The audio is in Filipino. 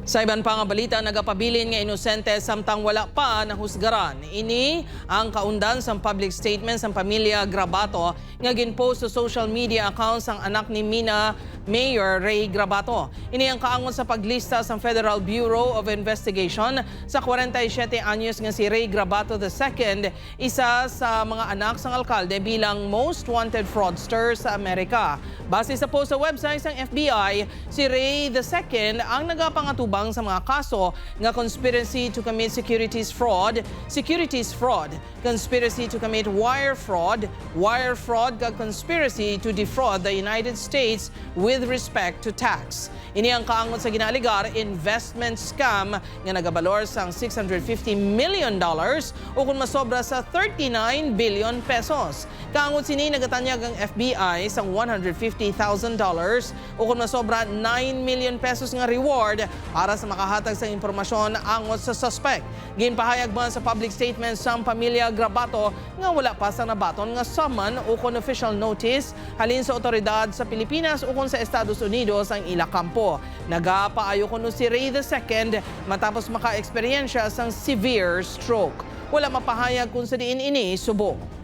Sa iban pa nga balita, nagapabilin nga inosente samtang wala pa nahusgaran. Ini ang kaundan sa public statement sa pamilya Grabato nga ginpost sa social media accounts ang anak ni Mina Mayor Ray Grabato. Ini ang kaangon sa paglista sa Federal Bureau of Investigation sa 47 anyos nga si Ray Grabato II, isa sa mga anak sang alkalde bilang most wanted fraudster sa Amerika. Base sa post sa website ng FBI, si Ray II ang nagapangatubang sa mga kaso nga conspiracy to commit securities fraud, conspiracy to commit wire fraud kag conspiracy to defraud the United States with respect to tax. Ini ang kaangon sa ginaligar investment scam nga nagabalor sang $650 million o kung masobra sa 39 billion pesos. Kaangon sini nagatanyag ang FBI sang $150,000 o kung masobra 9 million pesos nga reward para sa makahatag sa impormasyon angot sa suspect. Ginpahayag man sa public statement sa pamilya Grabato nga wala pa sa nabaton nga summon o kung official notice halin sa otoridad sa Pilipinas o kung sa Estados Unidos ang ila kampo. Nagapaayo kuno si Ray II matapos maka-eksperyensya sang severe stroke. Wala mapahayag kung sa diin ini subok.